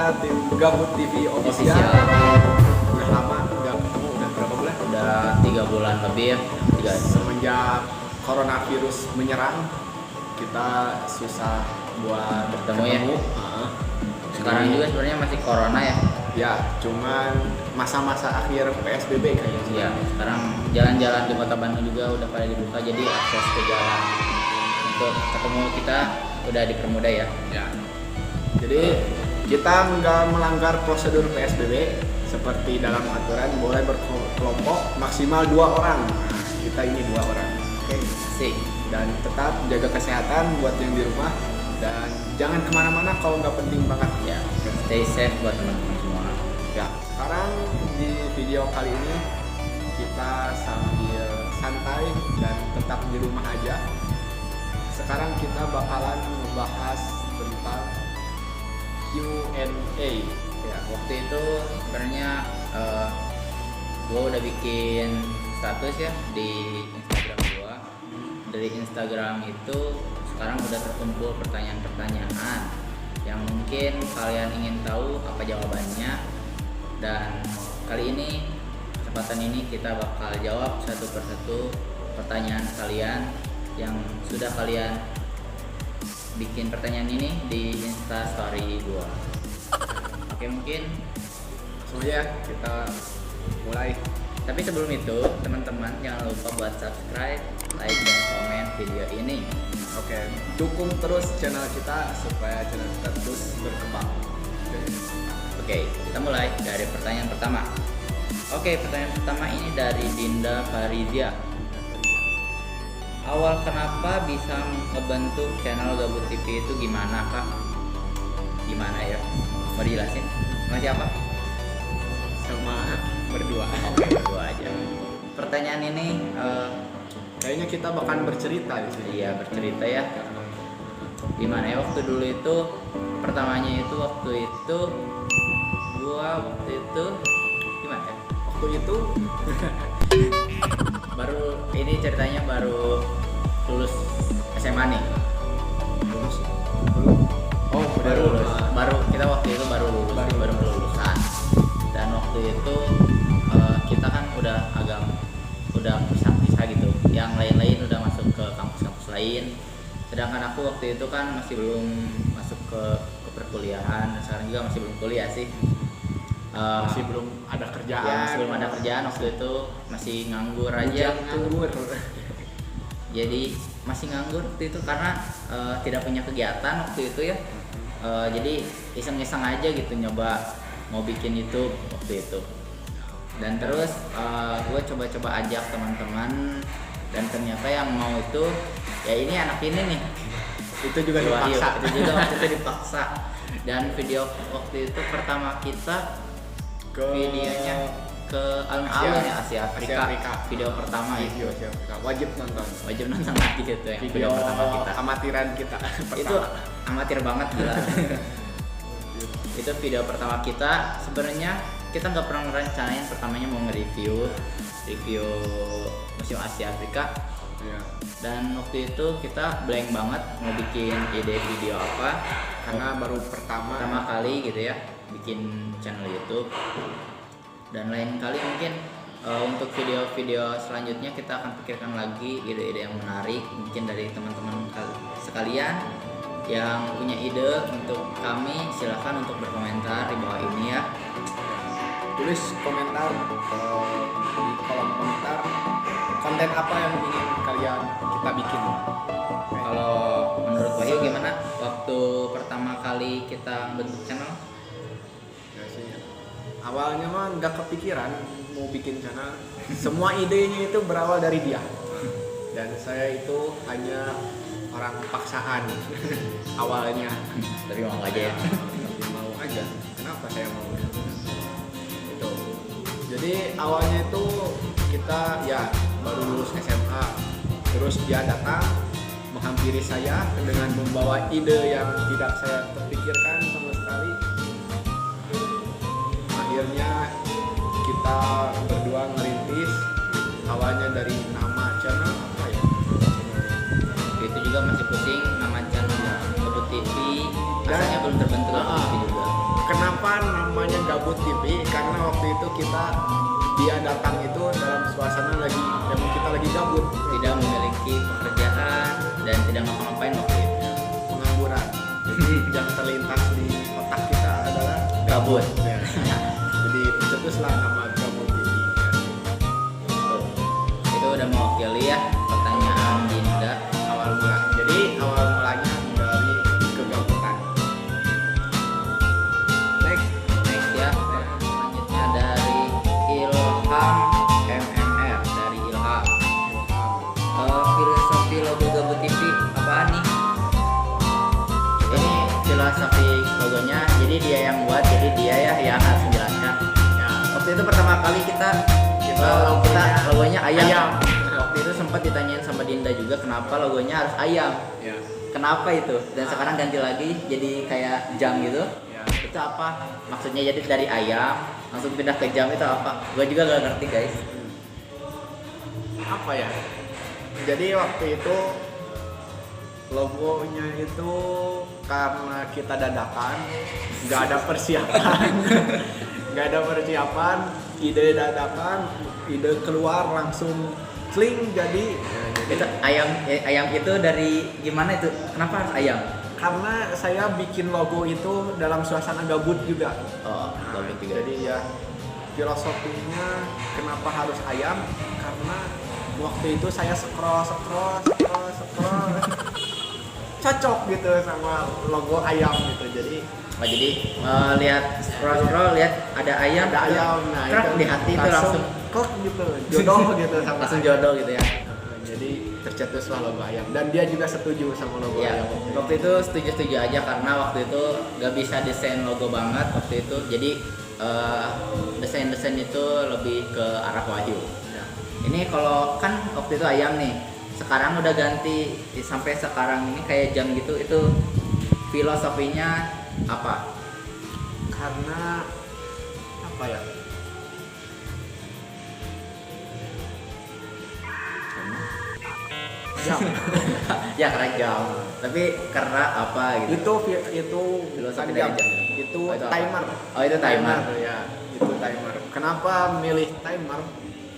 kita tim Gabut TV Official. Udah lama nggak ketemu, udah berapa bulan? Udah 3 bulan lebih ya. Semenjak coronavirus menyerang, kita susah buat Bertemu ya. Sekarang Jadi, juga sebenarnya masih corona ya. ya, cuman masa-masa akhir PSBB kayaknya. Iya, sekarang jalan-jalan di Kota Bandung juga udah pada dibuka, jadi akses ke jalan untuk ketemu kita udah dipermudah ya. Ya. Jadi kita nggak melanggar prosedur PSBB seperti dalam aturan boleh berkelompok maksimal 2 orang. Nah, kita ini 2 orang. Oke. Sih. Dan tetap jaga kesehatan buat yang di rumah dan jangan kemana-mana kalau nggak penting banget. Ya, stay safe buat teman-teman semua. Ya. Sekarang di video kali ini kita sambil santai dan tetap di rumah aja. Sekarang kita bakalan ngebahas tentang Q&A. Ya, waktu itu sebenarnya gue udah bikin status ya di Instagram gue. Dari Instagram itu sekarang udah terkumpul pertanyaan-pertanyaan yang mungkin kalian ingin tahu apa jawabannya, dan kali ini kesempatan ini kita bakal jawab satu persatu pertanyaan kalian yang sudah kalian bikin pertanyaan ini di Instastory gua. Oke, mungkin Semuanya kita mulai. tapi sebelum itu teman-teman jangan lupa buat subscribe, like, dan komen video ini. Oke, dukung terus channel kita supaya channel kita terus berkembang. Oke, kita mulai dari pertanyaan pertama. Oke, pertanyaan pertama ini dari Dinda Farizia. Awal kenapa bisa ngebentuk channel Gabut TV itu gimana, Kak? Gimana ya? Mau dijelasin? Sama siapa? Sama berdua. Oke, berdua aja. Pertanyaan ini Kayaknya kita bakalan bercerita di sini. iya bercerita ya. Gimana ya waktu dulu itu, pertamanya itu waktu itu gimana ya? Waktu itu Baru ini ceritanya baru lulus SMA nih. lulus belum? Oh, Baru lulus. Baru kita waktu itu baru lulus, baru lulusan. Dan waktu itu kita kan udah pisah-pisah gitu. Yang lain-lain udah masuk ke kampus-kampus lain. Sedangkan aku waktu itu kan masih belum masuk ke perkuliahan, dan sekarang juga masih belum kuliah sih. Masih belum ada kerjaan. Ya, masih belum ada kerjaan waktu itu, masih nganggur aja. Nganggur. Jadi masih nganggur waktu itu karena tidak punya kegiatan waktu itu ya. Jadi iseng-iseng aja gitu nyoba mau bikin YouTube waktu itu. Dan terus gue coba-coba ajak teman-teman, dan ternyata yang mau itu ya ini anak ini nih. Itu juga Wahyu. dipaksa. Itu juga waktu itu dipaksa. Dan video waktu itu pertama kita videonya ke alun-alun ya, Asia Afrika. Video pertama Video itu. Asia Afrika. Wajib nonton. Wajib nonton lagi gitu ya. Video pertama kita. amatiran kita. Itu amatir banget gila. Itu video pertama kita. Sebenarnya kita nggak pernah ngerencanain pertamanya mau review Museum Asia Afrika. Iya. Dan waktu itu kita blank banget mau bikin ide video apa, Karena baru pertama kali gitu ya bikin channel YouTube. Dan lain kali mungkin untuk video-video selanjutnya kita akan pikirkan lagi ide-ide yang menarik mungkin dari teman-teman sekalian yang punya ide untuk kami. Silahkan untuk berkomentar di bawah ini ya. tulis komentar di kolom komentar konten apa yang ingin kalian kita bikin. Kalau menurut Wahyu gimana waktu pertama kali kita bentuk channel? Ya sih. Awalnya mah nggak kepikiran mau bikin channel. Semua idenya itu berawal dari dia. Dan saya itu hanya orang paksaan awalnya. Tapi mau aja ya. Tapi mau aja. Kenapa saya mau? Itu. Jadi awalnya itu kita ya baru lulus SMA. Terus dia datang menghampiri saya dengan membawa ide yang tidak saya terpikirkan sama sekali. Akhirnya kita berdua ngerintis, awalnya dari nama channel apa ya? Itu juga masih pusing nama channel Gabut TV. Dan- Rasanya belum terbentuk Gabut TV juga. Kenapa Gabut TV karena waktu itu dia datang itu dalam suasana emang kita lagi gabut, Tidak memiliki pekerjaan dan tidak ngapa-ngapain waktu itu. pengangguran. Jadi yang terlintas di otak kita adalah Gabut. Ya. Jadi tercetuslah nama Gabut TV. Tuh. Itu udah mewakili ya pertanyaan Dinda. Awal mula. Jadi awal mulanya dari kegabutan. Next. Next ya. Selanjutnya dari Ilham MMR dari Ilham. Filosofi logo Gabut TV apaan nih? Ini filosofi logonya, jadi dia yang buat, jadi dia ya yang harus menjelaskan. Ya. Waktu itu pertama kali kita logonya ayam. Waktu itu sempat ditanyain sama Dinda juga kenapa logonya harus ayam. Ya. Kenapa itu? Dan sekarang ganti lagi jadi kayak jam gitu. Ya. Itu apa? Maksudnya jadi dari ayam langsung pindah ke jam itu apa? Gue juga gak ngerti guys. Apa ya? Jadi waktu itu logonya itu karena kita dadakan, nggak ada persiapan, ide dadakan, ide keluar langsung sling jadi. Itu ayam itu dari gimana itu? Kenapa harus ayam? Karena saya bikin logo itu dalam suasana gabut juga. Oh, gabut juga. Jadi ya filosofinya kenapa harus ayam? Karena waktu itu saya scroll cocok gitu sama logo ayam gitu. Jadi lihat scroll lihat ada ayam, nah krek itu di hati itu langsung kok gitu, jodoh gitu sama langsung ayam. jodoh gitu ya. Jadi tercetuslah logo ayam dan dia juga setuju sama logo Ya, ayam. waktu itu setuju aja karena waktu itu gak bisa desain logo banget waktu itu. Jadi desain itu lebih ke arah Wahyu. Ya. Ini kalau kan waktu itu ayam nih, sekarang udah ganti sampai sekarang ini kayak jam gitu. Itu filosofinya apa? Karena apa ya? Jam. Ya karena jam. Tapi karena apa gitu? itu Filosofi bukan dari jam. jam. Itu Oh, itu apa? timer. Oh, itu timer. Ya, itu timer. Kenapa milih timer?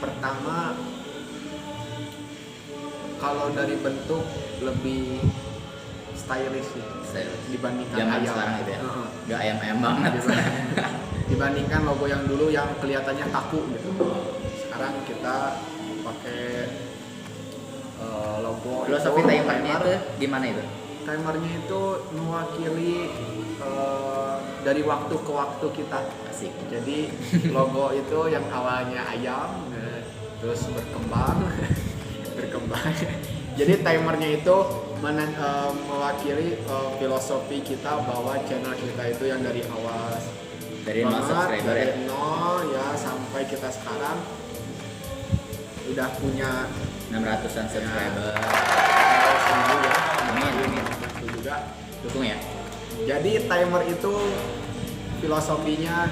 Pertama, kalau dari bentuk lebih stylish sih dibandingkan Zaman ayam. sekarang gitu ya. Heeh. Gak ayam banget. Dibandingkan logo yang dulu yang kelihatannya kaku gitu. Sekarang kita pakai logo Filosofi itu, timernya itu gimana itu? timernya itu mewakili dari waktu ke waktu kita. Asik. Jadi logo itu yang awalnya ayam terus berkembang jadi timernya itu mewakili filosofi kita bahwa channel kita itu yang dari awal Dari 0 subscriber ya. dari 0 ya sampai kita sekarang udah punya 600-an subscriber. 1000 ya. Amin. Itu juga. Dukung ya. Jadi timer itu filosofinya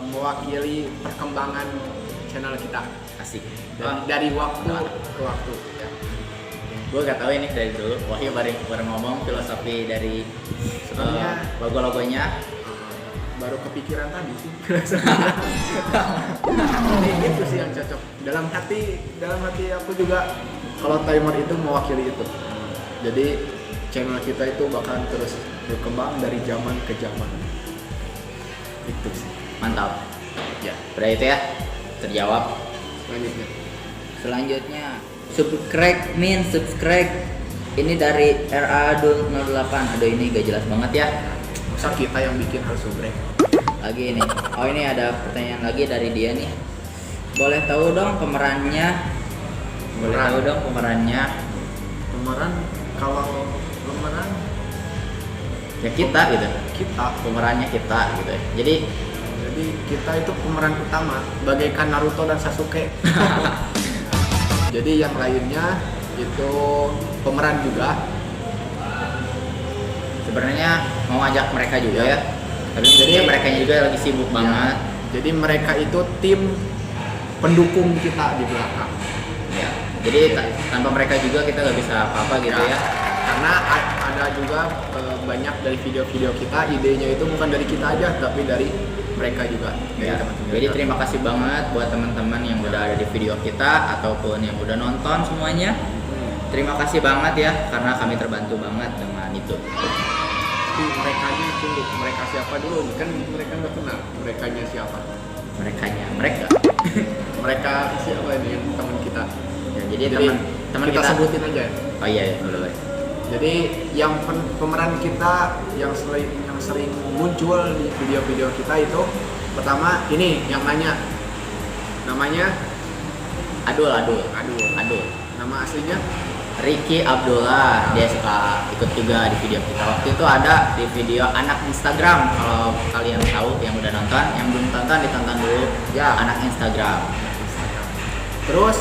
mewakili perkembangan channel kita Asik. dari waktu ke waktu. Ya. Gue gak tahu ini dari dulu. Wahyu baru ngomong filosofi dari Sebenarnya logo-logonya. baru kepikiran tadi sih. Ini itu sih yang cocok. Dalam hati aku juga kalau timer itu mewakili itu. Jadi channel kita itu bakalan terus berkembang dari zaman ke zaman. Itu sih. Mantap. Ya. Udah itu ya. Terjawab. Selanjutnya subscribe. Ini dari RA208. Aduh ini gak jelas banget ya. Masa kita yang bikin harus subrek. Lagi ini. Oh ini ada pertanyaan lagi dari dia nih. Boleh tahu dong pemerannya? Pemeran kalau pemeran Ya kita gitu. kita. Pemerannya kita gitu. Jadi Kita itu pemeran utama bagaikan Naruto dan Sasuke. Jadi yang lainnya itu pemeran juga. sebenarnya mau ajak mereka juga ya. Tapi Jadi- mereka juga lagi sibuk banget. Jadi mereka itu tim pendukung kita di belakang. Ya. Jadi tanpa mereka juga kita nggak bisa apa-apa gitu ya. karena ada juga banyak dari video-video kita idenya itu bukan dari kita aja tapi dari mereka juga, dari Ya, teman-teman jadi kita. terima kasih banget buat teman-teman yang udah ada di video kita ataupun yang udah nonton semuanya. Terima kasih banget ya karena kami terbantu banget dengan itu. Tapi merekanya tunggu, mereka siapa dulu nih? Kan mereka nggak kenal. Merekanya siapa? Mereka. Mereka siapa ini yang teman kita? Ya, jadi teman kita sebutin aja. Oh iya, boleh. Jadi yang pemeran kita yang sering muncul di video-video kita itu pertama ini yang nanya, namanya Adul. aduh, nama aslinya Ricky Abdullah, dia suka ikut juga di video kita. Waktu itu ada di video anak Instagram. Kalau kalian tahu yang udah nonton, yang belum tonton ditonton dulu. Ya. Anak Instagram. terus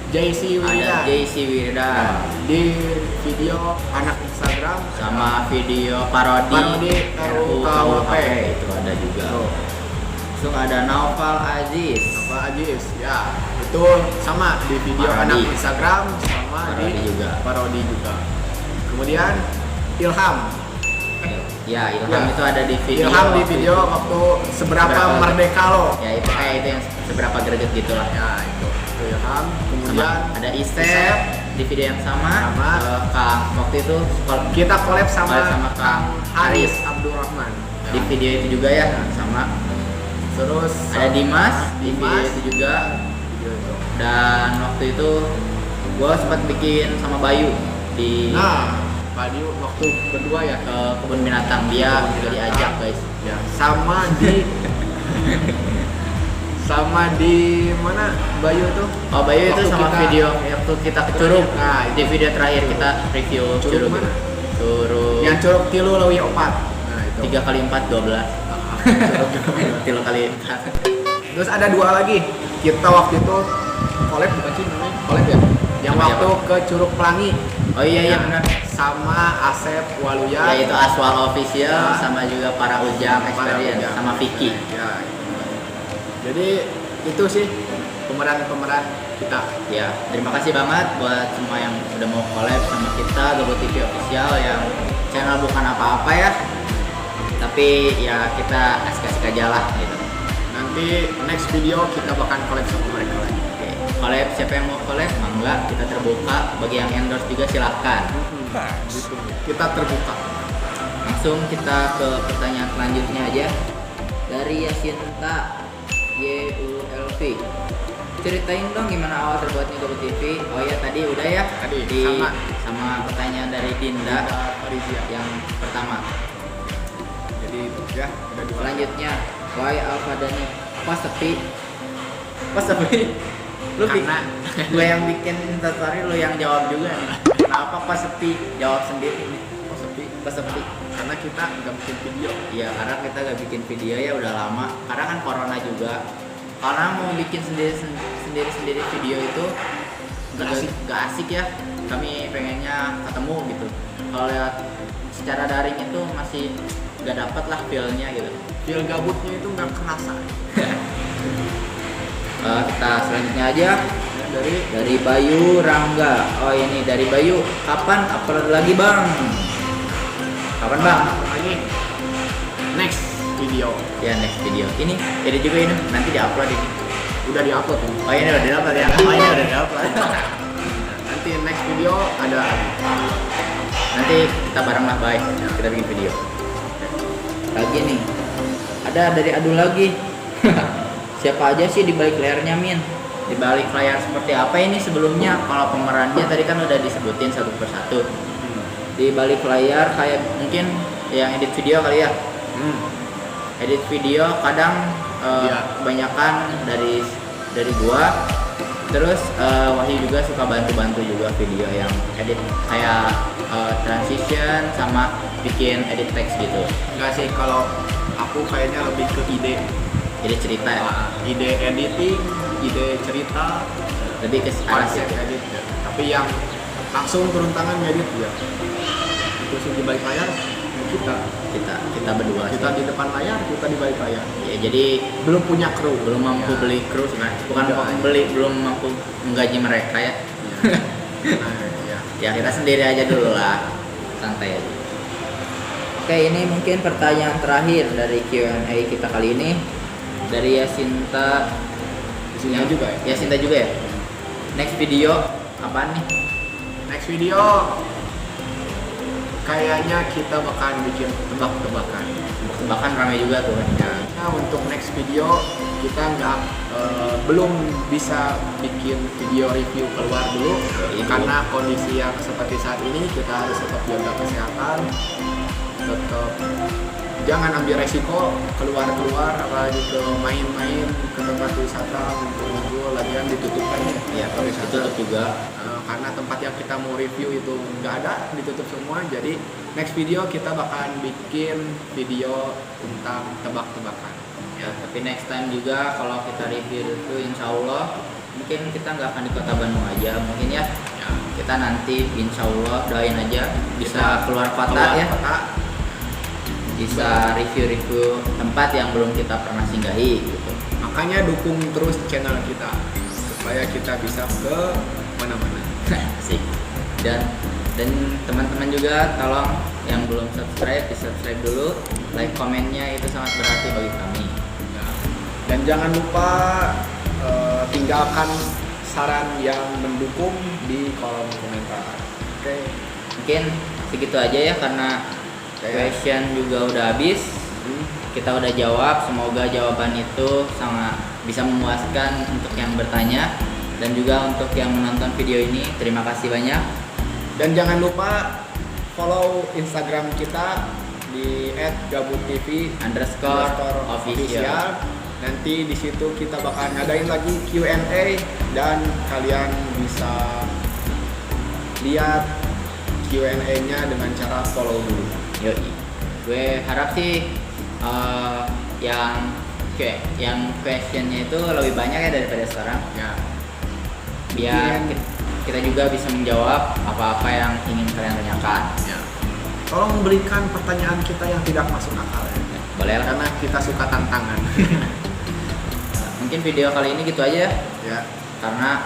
JC Ada Wida JC Wirda di video anak Instagram sama video parodi RUKWP. itu ada juga. Tuh. Terus ada Naufal Aziz. Pak Ajis, ya itu sama di video Parodi. anak Instagram sama Parodi di juga. parodi juga. Kemudian Ilham, Ya, Ilham Ya. itu ada di video. Ilham di waktu video itu. waktu seberapa Seberapa- merdeka lo. Ya itu kayak itu yang seberapa greget gitulah. Ya itu Ilham. Kemudian Sama ada Isep di video yang sama. Sama. Kang waktu itu kita collab sama, Sama Kang Haris Haris. Abdurrahman. di video itu juga ya sama. Terus Ada Dimas di video Dimas. itu juga. Video itu. Dan waktu itu gua sempat bikin sama Bayu di Nah, Pak Diu waktu berdua ya. ke kebun binatang, dia Kebun juga binatang. diajak guys. Ya, sama di mana Bayu tuh? Oh Bayu itu Waktu sama kita- video waktu kita ke Curug. Nah, itu. Di video terakhir kita review Curug Curug. mana? Curug Yang Curug tilu lewi opat. Nah, itu. 3 kali 4 12. Tilu kali 4. Terus ada dua lagi. Kita waktu itu collab bukan sih namanya? Collab ya? Yang Sama waktu ke Curug Pelangi. Oh iya Nah, benar. Sama Asep Waluya. Ya itu Aswal Official Ya. sama juga para Ujang Para Experience Ujang. sama Vicky. Ya. Jadi itu sih pemeran-pemeran kita. Ya, terima kasih banget buat semua yang udah mau collab sama kita Gabut TV Official yang channel bukan apa-apa ya. Tapi ya kita asik-asik aja lah gitu. Nanti next video kita bakal collab sama mereka lagi. Oke, collab siapa yang mau collab? Mangga, kita terbuka. Bagi yang endorse juga silahkan. Gitu. Kita terbuka. Langsung kita ke pertanyaan selanjutnya aja. Dari Yasinta YULV. Ceritain dong gimana awal terbuatnya Gabut TV. Oh ya tadi udah ya. Tadi, sama pertanyaan dari Dinda Farizia. yang pertama. Jadi ya udah dua. Selanjutnya, Why Alpha Dani? Pas sepi. Lu Karena gue yang bikin instastory, lu yang jawab juga nih. Kenapa pas sepi? Jawab sendiri nih. oh, sepi. Pas sepi. Karena kita nggak bikin video. Iya, karena kita gak bikin video ya udah lama. Karena kan corona juga. Karena mau bikin sendiri video itu gak asik ya. Kami pengennya ketemu gitu. Kalau lihat secara daring itu masih gak dapat lah feel-nya gitu. Feel gabutnya itu nggak kerasa. Kita selanjutnya aja Ya, dari Bayu Rangga. Oh ini dari Bayu. Kapan upload lagi bang? Kapan bang? lagi next video Ya next video. Ini juga ini nanti diupload ini. udah diupload ini. Oh ini udah diupload ya. Oh ini udah diupload. Nanti next video ada Nanti kita bareng lah bye. Kita bikin video. Lagi nih. Ada dari Adul lagi. Siapa aja sih di balik layarnya Min? Di balik layar seperti apa ini sebelumnya? Kalau pemerannya tadi kan udah disebutin satu persatu. Di balik layar kayak mungkin yang edit video kali ya. Edit video kadang Iya. kebanyakan dari gua. Terus Wahyu juga suka bantu-bantu juga video yang edit kayak transition sama bikin edit teks gitu. Enggak sih, kalau aku kayaknya lebih ke ide Edit cerita ya. ide editing, ide cerita, Lebih ke arah konsep situ. edit ya. Tapi yang langsung turun tangan ngedit ya itu sih. Di balik layar Kita berdua kita sih. di depan layar, kita di balik layar. Ya, jadi Belum punya kru, belum mampu Ya. beli kru sebenarnya. Bukan Enggak. mampu beli, belum mampu menggaji mereka ya. Ya. Nah, ya. Ya kita sendiri aja dulu lah, santai aja. Oke, ini mungkin pertanyaan terakhir dari Q&A kita kali ini dari Yasinta. Yasinta juga ya? Yasinta juga ya. Next video apaan nih? Next video kayaknya kita bakalan bikin tebak-tebakan. Bahkan ramai juga tuh. Nah, untuk next video kita belum bisa bikin video review keluar dulu karena kondisi yang seperti saat ini kita harus tetap jaga kesehatan, tetap jangan ambil resiko keluar apalagi ke main-main ke tempat wisata ngumpul-ngumpul, lagian ditutup kan ya Iya, ditutup juga. karena tempat yang kita mau review itu nggak ada, ditutup semua. Jadi next video kita bakalan bikin video tentang tebak-tebakan Ya, tapi next time juga kalau kita review itu insya Allah mungkin kita nggak akan di kota Bandung aja mungkin ya. Kita nanti insya Allah doain aja bisa keluar kota ya. Bisa review-review tempat yang belum kita pernah singgahi gitu. Makanya dukung terus channel kita supaya kita bisa ke mana-mana. Asik. Dan teman-teman juga tolong yang belum subscribe di subscribe dulu, like komennya itu sangat berarti bagi kami. Dan jangan lupa tinggalkan saran yang mendukung di kolom komentar. Oke. Mungkin segitu aja ya karena question juga udah habis. Kita udah jawab, semoga jawaban itu sangat bisa memuaskan untuk yang bertanya dan juga untuk yang menonton video ini. Terima kasih banyak. Dan jangan lupa follow Instagram kita di @gabutTV_official. Nanti di situ kita bakal ngadain lagi Q&A dan kalian bisa lihat Q&A-nya dengan cara follow dulu. Yoi. Gue harap sih yang questionnya itu lebih banyak ya daripada sekarang. Ya. Biar kita juga bisa menjawab apa-apa yang ingin kalian tanyakan. Ya. Tolong berikan pertanyaan kita yang tidak masuk akal ya. Boleh lah. Karena kita suka tantangan. Mungkin video kali ini gitu aja Ya. karena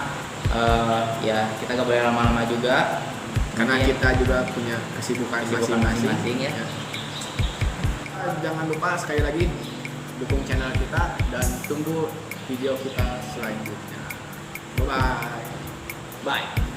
ya kita gak boleh lama-lama juga Karena mungkin kita juga punya kesibukan masing-masing. ya. Jangan lupa sekali lagi dukung channel kita dan tunggu video kita selanjutnya. Bye bye. Bye.